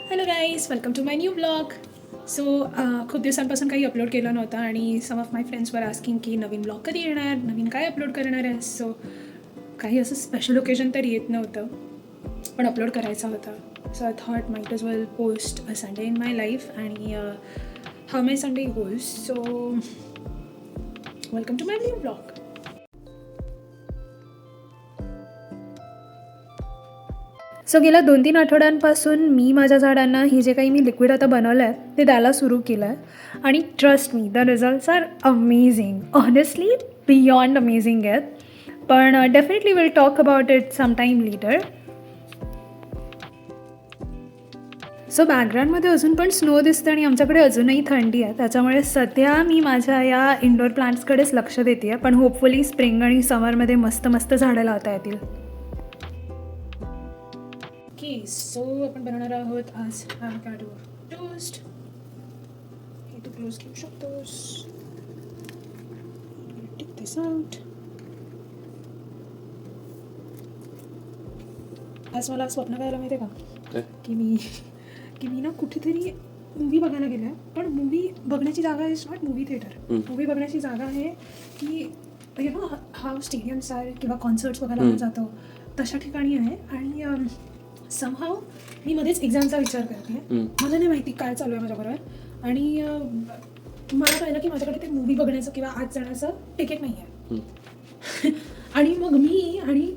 Hello guys, welcome to my new blog. So खूप दिवसांपासून काही अपलोड केलं नव्हतं आणि some of my friends were asking की नवीन ब्लॉग कधी येणार, नवीन काय अपलोड करणार आहे. सो काही असं स्पेशल ओकेजन तर येत नव्हतं, पण अपलोड करायचा होता. So I thought might as well post a Sunday in my life आणि how my Sunday goes. So welcome to my new blog. So गेल्या 2-3 आठवड्यांपासून मी माझ्या झाडांना हे जे काही मी लिक्विड आता बनवलं आहे ते द्यायला सुरू केलं आहे आणि trust me, the results are amazing. Honestly beyond amazing आहेत. पण definitely will talk about it sometime later. So बॅकग्राऊंडमध्ये अजून पण स्नो दिसतं आणि आमच्याकडे अजूनही थंडी आहे. त्याच्यामुळे सध्या मी माझ्या या इंडोर प्लांट्सकडेच लक्ष देते आहे. पण होपफुली स्प्रिंग आणि समरमध्ये मस्त मस्त झाडं लावता येतील. ओके, सो आपण बनवणार आहोत आज avocado टोस्ट. हे तू क्लोज घेऊ शकतोस. टेक दिस आउट. आज मला स्वप्न काय आलं माहिती आहे का, की मी ना कुठेतरी मूवी बघायला गेले आहे. पण मूवी बघण्याची जागा is not movie theatre. Movie बघण्याची जागा आहे की यु नो हा स्टेडियम्स आहे किंवा कॉन्सर्ट्स बघायला आपण जातो तशा ठिकाणी आहे. आणि समहाव मी मध्येच एक्झामचा विचार करते. मला नाही माहिती काय चालू आहे माझ्याबरोबर. आणि मला कळलं की माझ्याकडे ते मूवी बघण्याचं किंवा आज जाण्याचं तिकीट नाही आहे. आणि मग मी आणि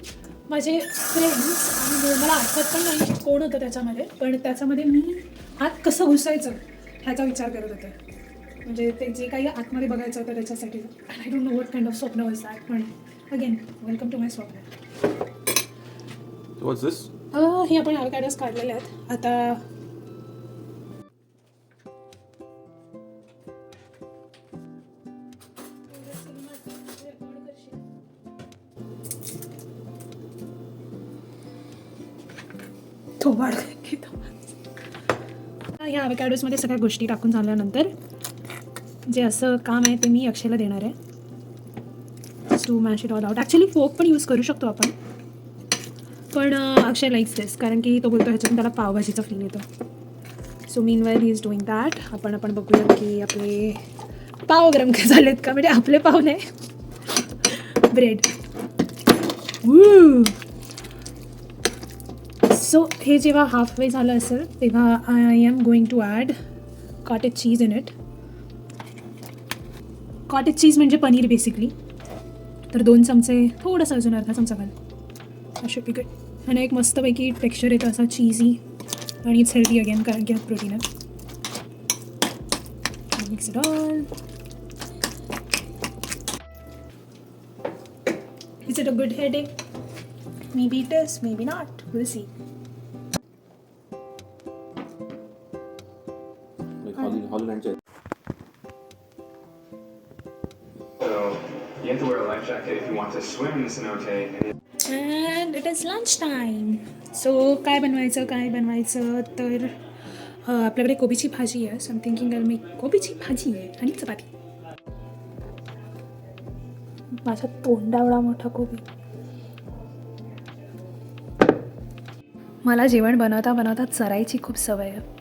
माझे फ्रेंड्स आणि मला आठवत पण नाही कोण होतं त्याच्यामध्ये, पण त्याच्यामध्ये मी आत कसं घुसायचं ह्याचा विचार करत होते. म्हणजे ते जे काही आतमध्ये बघायचं होतं त्याच्यासाठी. I don't know what kind of स्वप्न वॉज दॅट. पण अगेन वेलकम टू माय स्वप्न. What's this? हे आपण ॲवोकॅडोज काढलेले आहेत आता. ह्या ॲवोकॅडोजमध्ये सगळ्या गोष्टी टाकून झाल्यानंतर जे असं काम आहे ते मी अक्षयला देणार आहे. To mash it all out. Actually fork पण यूज करू शकतो आपण, पण अक्षय लाईक्स दिस कारण की तो बोलतो ह्याच्यातून त्याला पावभाजीचा फील येतो. So mean well he is doing that. आपण बघूया की आपले पाव गरम काय झालेत का. म्हणजे आपले पाव नाही, ब्रेड. सो हे जेव्हा हाफ वे झालं असेल तेव्हा I am going to add cottage cheese in it. Cottage cheese म्हणजे पनीर बेसिकली. तर 2 चमचे, थोडंसं अजून अर्धा चमचा घाल. Should be good. आणि एक मस्तपैकी टेक्स्चर येतं असं चीजी आणि इट्स हेल्दी अगेन कारण की हा प्रोटीन आहे. Mix it all. Is it a good headache? May be it is, may be not. Will see. Holland. So you have to wear a life jacket if you want to swim in the cenote. And it is lunch time. So काय बनवायचं तर आपल्याकडे कोबीची भाजी आहे. So I am thinking I make कोबीची भाजी आहे आणि चपाती. माझा तोंडावळा मोठा कोबी. मला जेवण बनवता चरायची खूप सवय आहे.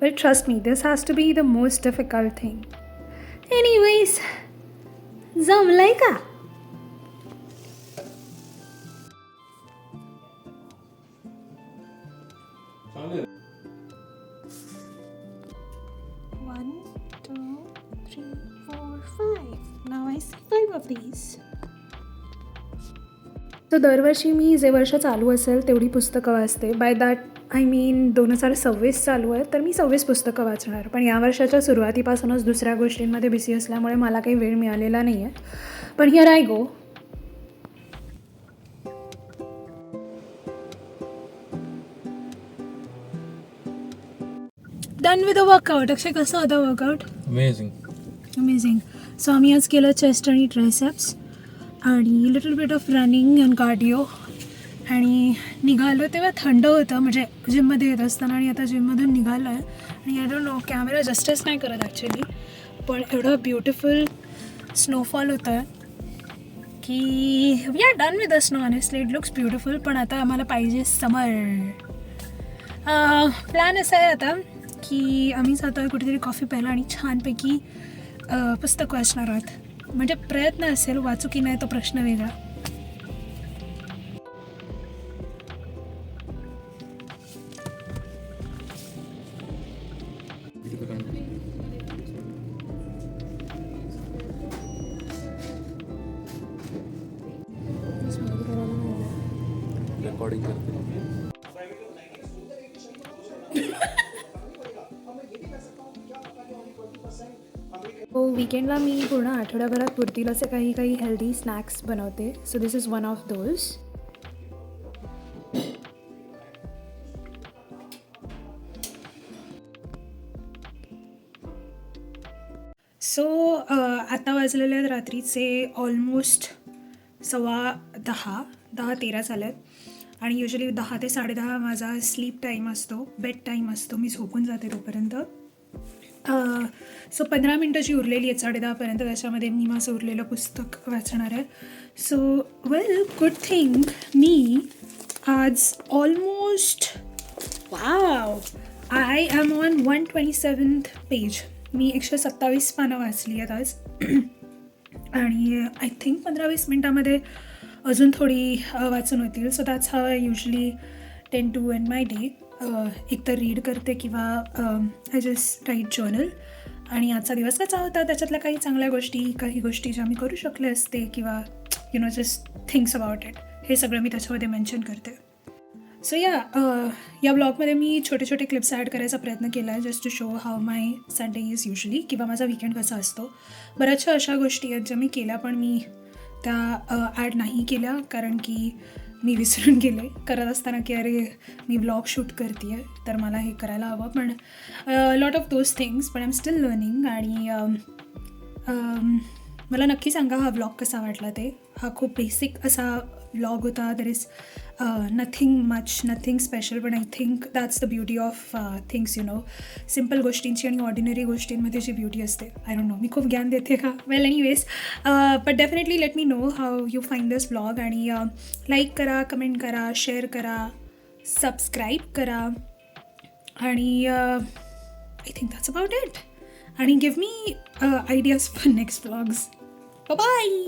Well, trust me, this has to be the most difficult thing. Anyways, जमलंय का? One, 2, 3, 4, 5. Now I see 5 of these. तर दरवर्षी मी जे वर्ष चालू असेल तेवढी पुस्तकं वाचते. बाय दॅट आय मीन 2026 चालू आहे तर मी 26 पुस्तकं वाचणार. पण या वर्षाच्या सुरुवातीपासूनच दुसऱ्या गोष्टींमध्ये बिझी असल्यामुळे मला काही वेळ मिळालेला नाही आहे. पण here I go. Done with a workout. Akshay, कसं होतं वर्कआउट? Amazing. अमेझिंग. सो आम्ही आज केलं चेस्ट आणि ट्रायसेप्स आणि little bit of running and cardio. आणि निघालो तेव्हा थंड होतं, म्हणजे जिममध्ये येत असताना, आणि आता जिममधून निघालो आहे. आणि I don't no, camera justice नाही करत ॲक्च्युली, पण एवढं ब्युटिफुल स्नोफॉल होतं आहे की we are done with the snow. Honestly it looks beautiful. पण आता आम्हाला पाहिजे समर. प्लॅन असा आहे आता की आम्ही जातो आहे कुठेतरी कॉफी प्यायला आणि छानपैकी पुस्तक वाचणार आहोत. म्हणजे प्रयत्न असेल, वाचू की नाही तो प्रश्न वेगळा. रेकॉर्डिंग करते. हो, विकेंडला मी पूर्ण आठवड्याभरात पुरतील असे काही हेल्दी स्नॅक्स बनवते. So this is one of those. So आता वाजलेले आहेत रात्रीचे ऑलमोस्ट 10:13 झाले आहेत. आणि युजली 10 ते 10:30 माझा स्लीप टाईम असतो, बेड टाईम असतो. मी झोपून जाते तोपर्यंत. सो 15 मिनटं जी उरलेली आहेत 10:30पर्यंत, त्याच्यामध्ये मी माझं उरलेलं पुस्तक वाचणार आहे. सो वेल, गुड थिंग मी आज almost I am on 127th page. मी 127 पानं वाचली आहेत आज. आणि आय थिंक 15-20 मिनटामध्ये अजून थोडी वाचून होतील. So that's how I usually tend to end my day. एकतर रीड करते किंवा आय जस्ट राईट जर्नल. आणि आजचा दिवस कसा होता, त्याच्यातल्या काही चांगल्या गोष्टी, काही गोष्टी ज्या मी करू शकले असते, किंवा जस्ट थिंक्स अबाउट इट, हे सगळं मी त्याच्यामध्ये मेन्शन करते. सो या ब्लॉगमध्ये मी छोटे छोटे क्लिप्स ॲड करायचा प्रयत्न केला आहे, just to show how my Sunday is usually, किंवा माझा वीकेंड कसा असतो. बऱ्याचशा अशा गोष्टी आहेत ज्या मी केल्या, पण मी त्या ॲड नाही केल्या कारण की मी विसरून गेले करत असताना की अरे मी ब्लॉग शूट करते आहे, तर मला हे करायला हवं. पण लॉट ऑफ दोज थिंग्स, पण आय एम स्टील लर्निंग. आणि मला नक्की सांगा हा ब्लॉग कसा वाटला ते. हा खूप बेसिक असा ब्लॉग होता. There is nothing much, nothing special, पण I think that's the beauty of things, simple गोष्टींची आणि ऑर्डिनरी गोष्टींमध्ये जी ब्युटी असते. आय डोंट नो, मी खूप ज्ञान देते का? Well, anyways, but definitely let me know how you find this blog. आणि लाईक करा, कमेंट करा, शेअर करा, सबस्क्राईब करा. आणि I think that's about it. आणि give me ideas for next blogs. Bye.